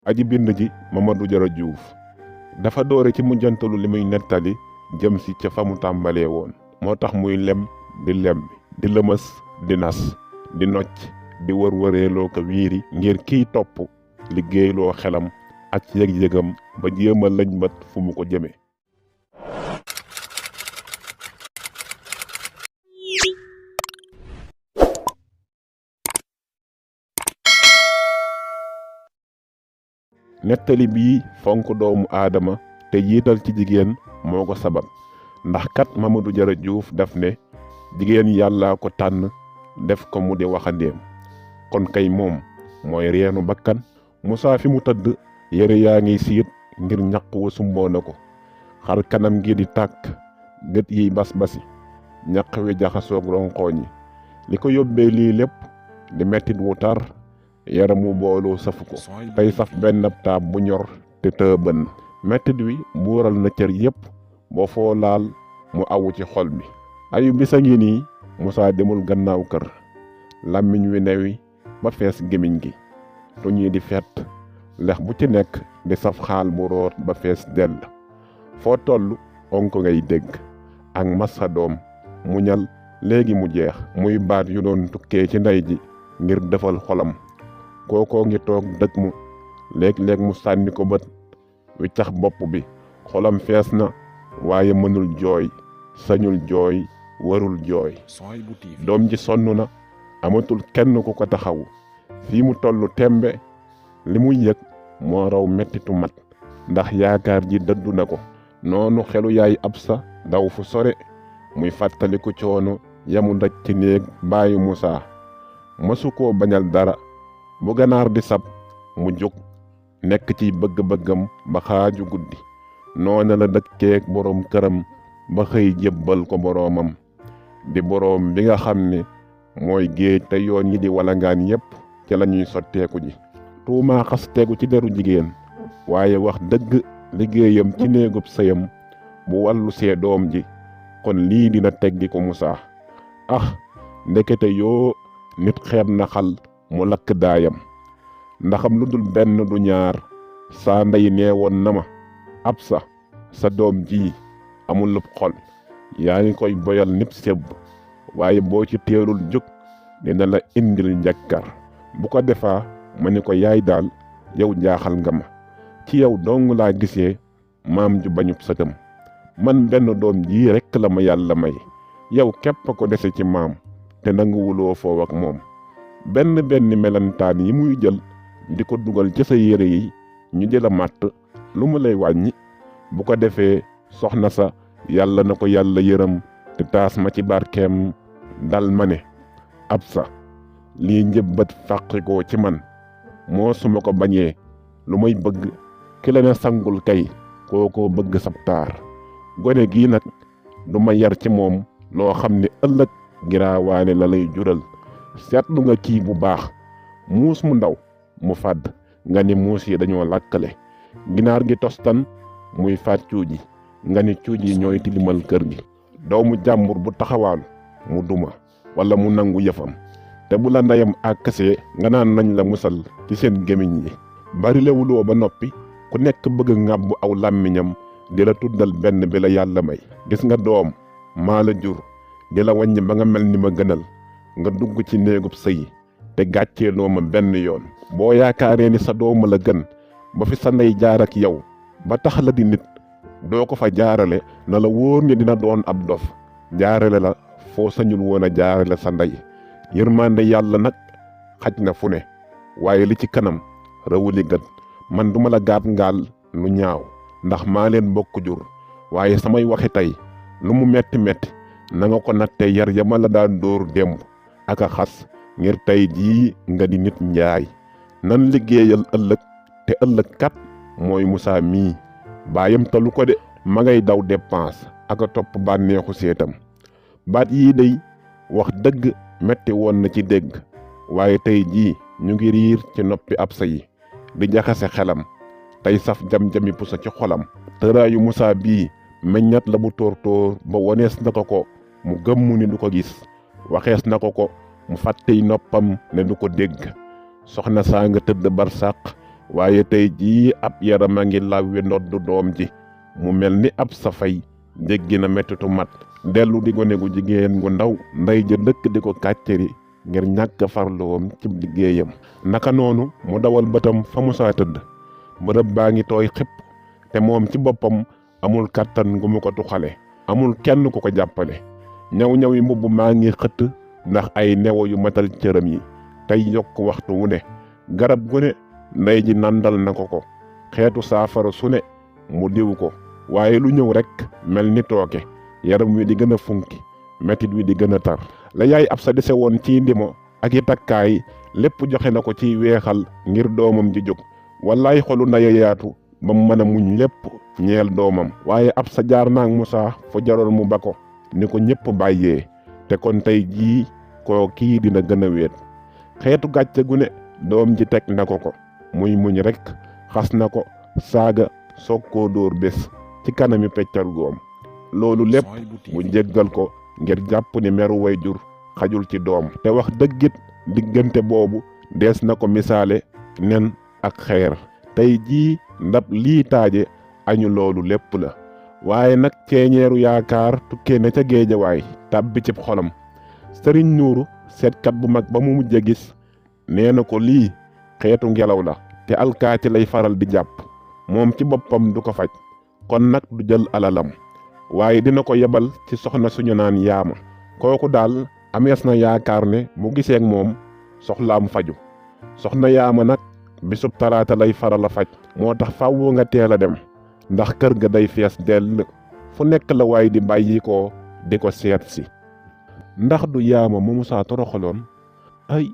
aji bind ji Mamadou Diarra Diouf dafa doore ci mujjantalu li muy nettali jëm si ca fa mu tàmbalee woon moo tax muy lem di lembi di lëmës di nas di nocc di wër-wëreeloo ko wiiri ngir kiy topp liggéeyloo xelam ak yëg-yëgam ba jéem a lëñbët fu mu ko jëme nettali bii fonk doomu aadama te jiital ci jigéen moo ko sabab ndax kat Mamadou Diarra Diouf daf ne jigéen yàllaa ko tànn def ko mu di waxandeem kon kay moom mooy reenu bakkan Moussa fi mu tëdd yére yaa ngi siit ngir ñaq wu sumboo na ko xar kanam gi di tàkk gët yiy bas-basi ñaq wi jaxasoog ronqooñ yi li ko yóbbee lii lépp di mettit wu tar yaram wu booloo safu ko tey saf benn taab bu ñor te tëbën mettit wi buural na cër yépp boo foo laal mu awu ci xol bi ayu bisa ngi nii Moussa demul gannaaw kër làmmiñ wi newi ba fees gémmiñ gi tuñ yi di fett lex bu ci nekk di saf xaal bu root ba fees dell foo toll onk ngay dégg ak massa doom muñal léegi mu jeex muy baat yu doon tukkee ci ndey ji ngir defal xolam kookoo ngi toog dëkk mu léeg-léeg mu sànni ko bët wiccax bopp bi xolam fees na waaye mënul jooy sañul jooy warul jooy doom ji sonn na amatul kenn ku ko taxawu fii mu tollu tembe li muy yëg moo raw mettitu mat ndax yaakaar ji dëddu na ko noonu xelu yaay Absa daw fu sore muy fàttaliku coono yamu daj ci néeg baayu Moussa mësu koo bañal dara bu ganaar di sab mu jóg nekk ci bëgg-bëggam ba xaaju guddi noona la dëkkeek boroom këram ba xëy jébbal ko boroomam di boroom bi nga xam ne mooy géej te yoon yi di walangaan yépp ci lañuy sotteeku ji tuumaa xas tegu ci deru jigéen waaye wax dëgg liggéeyam ci néegub sëyam bu wàllu see doom ji kon lii dina teggi ko Moussa ndekete yoo nit xeeb na xal mu lakk daayam ndaxam lu dul benn du ñaar saa ndey neewoon na ma Absa sa doom ji amul lub xol yaa ngi koy boyal nip sebb waaye boo ci teelul jóg dina la indil njakkar bu ko defaa ma ni ko yaay daal yow jaaxal nga ma ci yow dong laa gisee maam ju bañub sëtam man benn doom ji rekk la ma yàlla may yow képp ko dese ci maam te nanguwuloo foow ak moom benn melantaan yi muy jël di ko dugal ci sa yére yi ñu di la màtt lu mu lay wàññi bu ko defee soxna sa yàlla na ko yàlla yërëm te taas ma ci barkeem dal ma ne Absa lii njëbbat fàqikoo ci man moo su ma ko bañee lu may bëgg ki la ne sangul kay kookoo bëgg sab taar gone gii nag du ma yar ci moom loo xam ne ëllëg giraawaane la lay jural seetlu nga kii bu baax muus mu ndaw mu fàdd nga ni muus yi dañoo làkkale ginaar gi tostan muy faat cuuj yi nga ni cuuj yi ñooy tilimal kër gi doomu jàmbur bu taxawaalu mu duma wala mu nangu yëfam te bu la ndeyam àkkasee nga naan nañ la musal ci seen gémiñ yi bari lewuloo ba noppi ku nekk bëgg ŋàbb aw làmmiñam di la tuddal benn bi la yàlla may gis nga doom maa la jur di la wàññi ba nga mel ni ma gënal nga dugg ci néegub sëy te gàcceeloo ma benn yoon boo yaakaaree ni sa dooma la gën ba fi sa ndey jaar ak yow ba tax la di nit doo ko fa jaarale na la wóor ni dina doon ab dof jaarale la foo sañul woon a jaarale sa ndey yërmande yàlla nag xaj na fu ne waaye li ci kanam rawuli gët man duma la gaab ngaal lu ñaaw ndax maa leen bokk jur waaye samay waxi tey lu mu metti na nga ko natte yar ya ma la daan dóor démb ak a xas ngir tey jii nga di nit njaay nan liggéeyal ëllëg te ëllëg kat mooy Moussa mii baayam talu ko de ma ngay daw dépense ak a topp bànneexu seetam baat yii day wax dëgg metti woon na ci dégg waaye tey jii ñu ngi riir ci noppi Absa yi di jaxase xelam tey saf jam-jami pusa ci xolam tëraayu Moussa bii meññat la bu tóor ba wonees na ko mu gëmmu ni du ko gis waxees na ko mu fàttey noppam ne du ko dégg soxna saa nga tëdd barsàq waaye tey jii ab yaram a ngi lawwi ndoddu doom ji mu mel ni ab safay jéggi na mettitu mat dellu di gone gu jigéen gu ndaw ndey ja dëkk di ko kàcceri ngir ñàkk farloom ci liggéeyam. naka noonu mu dawal bëtam fa Musaa tëdd bërëb baa ngi tooy xëpp te moom ci boppam amul kàttan gu mu ko tuxale amul kenn ku ko jàppale ñaw yi mbubb maa ngi xëtt ndax ay newo yu matal cëram yi tey yokk waxtu wu ne garab gu ne ndey ji nandal na ko xeetu saafara su ne mu diw ko waaye lu ñëw rekk mel ni tooke yaram wi di gën a funki metit wi di gën a tar la yaay ab sa dese woon ci ndimo ak i takkaay lépp joxe na ko ciy weexal ngir doomam ji jóg wallaay xolu ndaya yaatu ba mu mën a muñ lépp ñeel doomam waaye ab sa jaar naag Musaa fu jaroon mu ba ko ni ko ñépp bàyyee te kon tey jii koo kii dina gën a wéet xeetu gàcce gu ne doom ji teg na ko muy muñ rekk xas na ko saaga soog koo dóor bés ci kanami peccar goom loolu lépp mu jéggal ko ngir jàpp ni meru way jur xajul ci doom te wax dëggit diggante boobu dees na ko misaale nen ak xeer tey jii ndab lii taaje añu loolu lépp la waaye nag ceeñeeru yaakaar tukkee na ca géejawaay tàbbi cib xolam sëriñ Nuuru seetkat bu mag ba mu mujj a gis nee na ko lii xeetu ngelaw la te alkaati lay faral di jàpp moom ci boppam du ko faj kon nag du jël alalam waaye dina ko yebal ci soxna suñu naan yaama kooku daal amees na yaakaar ne mu giseek moom soxlaam faju soxna yaama nag bisub talaata lay faral a faj moo tax fàwwu nga teel a dem ndax kër ga day fees dell fu nekk la waay di bàyyi ko di ko seet si ndax du yaama mu Musaa toroxaloon ay